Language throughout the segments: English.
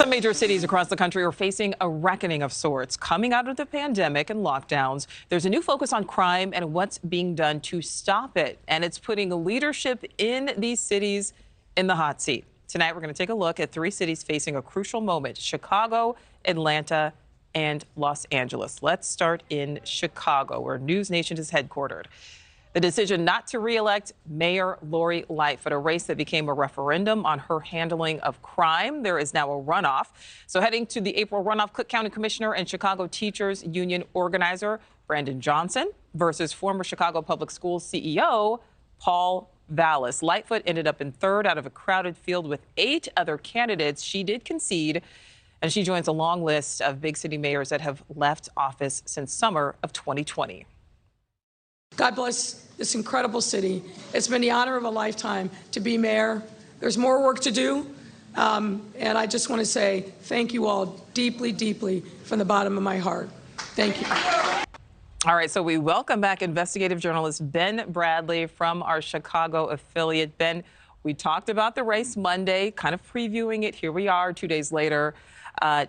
Some major cities across the country are facing a reckoning of sorts. Coming out of the pandemic and lockdowns, there's a new focus on crime and what's being done to stop it. And it's putting leadership in these cities in the hot seat. Tonight, we're going to take a look at three cities facing a crucial moment: Chicago, Atlanta, and Los Angeles. Let's start in Chicago, where NewsNation is headquartered. The decision not to re-elect Mayor Lori Lightfoot, a race that became a referendum on her handling of crime. There is now a runoff. So heading to the April runoff, Cook County Commissioner and Chicago Teachers Union organizer Brandon Johnson versus former Chicago Public Schools CEO Paul Vallas. Lightfoot ended up in third out of a crowded field with 8 other candidates. She did concede, and she joins a long list of big city mayors that have left office since summer of 2020. God bless this incredible city. It's been the honor of a lifetime to be mayor. There's more work to do, and I just want to say thank you all deeply, deeply from the bottom of my heart. Thank you. All right, so we welcome back investigative journalist Ben Bradley from our Chicago affiliate. Ben, we talked about the race Monday, kind of previewing it. Here we are 2 days later.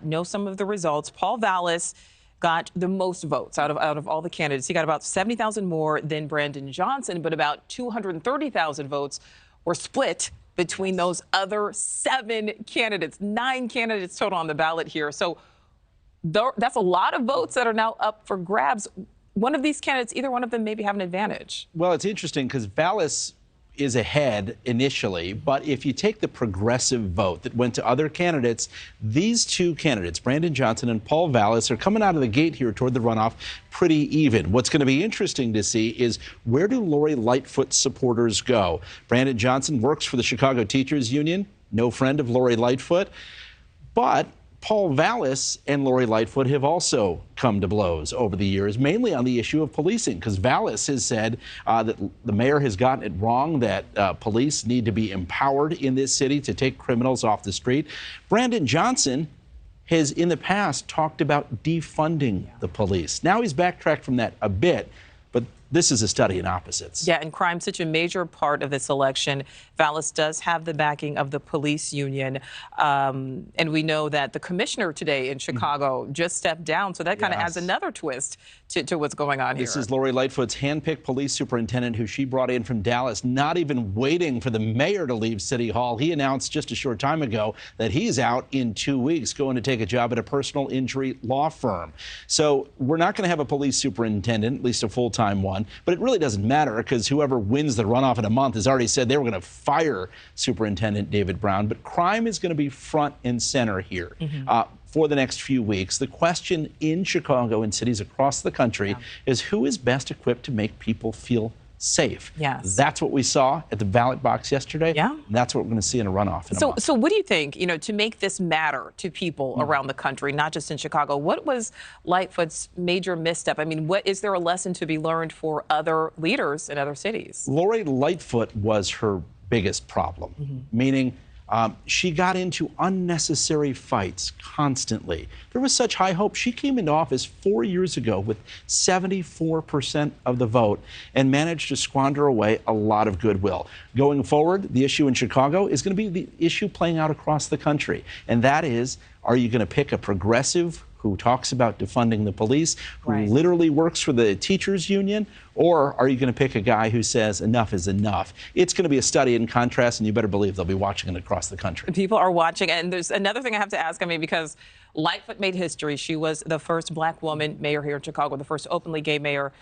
Know some of the results. Paul Vallas got the most votes out of all the candidates. He got about 70,000 more than Brandon Johnson, but about 230,000 votes were split between those other 7 candidates. 9 candidates total on the ballot here. So that's a lot of votes that are now up for grabs. One of these candidates, either one of them maybe have an advantage. Well, it's interesting because Vallas is ahead initially, but if you take the progressive vote that went to other candidates, these 2 candidates, Brandon Johnson and Paul Vallas, are coming out of the gate here toward the runoff pretty even. What's going to be interesting to see is, where do Lori Lightfoot supporters go? Brandon Johnson works for the Chicago Teachers Union, no friend of Lori Lightfoot, but Paul Vallas and Lori Lightfoot have also come to blows over the years, mainly on the issue of policing, because Vallas has said that the mayor has gotten it wrong, that police need to be empowered in this city to take criminals off the street. Brandon Johnson has in the past talked about defunding the police. Now he's backtracked from that a bit, but this is a study in opposites. Yeah, and crime's such a major part of this election. Vallas does have the backing of the police union. And we know that the commissioner today in Chicago just stepped down. So that kind of adds another twist to what's going on here. This is Lori Lightfoot's handpicked police superintendent, who she brought in from Dallas, not even waiting for the mayor to leave City Hall. He announced just a short time ago that he's out in 2 weeks, going to take a job at a personal injury law firm. So we're not going to have a police superintendent, at least a full-time one. But it really doesn't matter, because whoever wins the runoff in a month has already said they were going to fire Superintendent David Brown. But crime is going to be front and center here for the next few weeks. The question in Chicago and cities across the country is, who is best equipped to make people feel safe? Yes. That's what we saw at the ballot box yesterday. Yeah. And that's what we're going to see in a runoff in a month. So what do you think, to make this matter to people around the country, not just in Chicago? What was Lightfoot's major misstep? I mean, is there a lesson to be learned for other leaders in other cities? Lori Lightfoot was her biggest problem, meaning she got into unnecessary fights constantly. There was such high hope. She came into office 4 years ago with 74% of the vote and managed to squander away a lot of goodwill. Going forward, the issue in Chicago is going to be the issue playing out across the country. And that is, are you going to pick a progressive who talks about defunding the police, who literally works for the teachers union, or are you going to pick a guy who says enough is enough? It's going to be a study in contrast, and you better believe they'll be watching it across the country. People are watching, and there's another thing I have to ask. I mean, because Lightfoot made history. She was the first Black woman mayor here in Chicago, the first openly gay mayor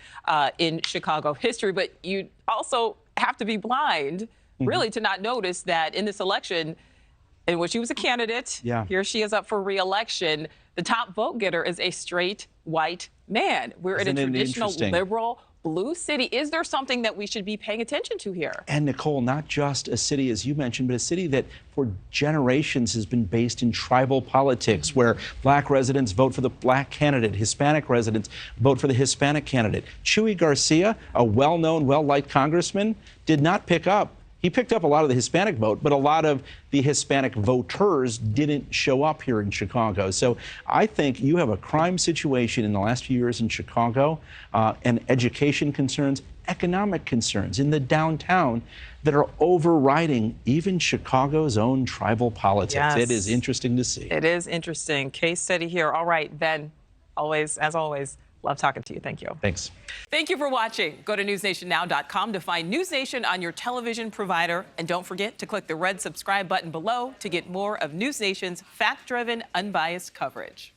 in Chicago history. But you also have to be blind, really, to not notice that in this election, in which she was a candidate, here she is up for re-election, the top vote getter is a straight white man. We're in a traditional liberal blue city. Is there something that we should be paying attention to here? And Nichole, not just a city, as you mentioned, but a city that for generations has been based in tribal politics, where Black residents vote for the Black candidate, Hispanic residents vote for the Hispanic candidate. Chuy Garcia, a well-known, well-liked congressman, did not pick up. He picked up a lot of the Hispanic vote, but a lot of the Hispanic voters didn't show up here in Chicago. So I think you have a crime situation in the last few years in Chicago, and education concerns, economic concerns in the downtown that are overriding even Chicago's own tribal politics. Yes. It is interesting to see. It is interesting. Case study here. All right, Ben, as always, love talking to you. Thank you. Thanks. Thank you for watching. Go to newsnationnow.com to find News Nation on your television provider. And don't forget to click the red subscribe button below to get more of News Nation's fact-driven, unbiased coverage.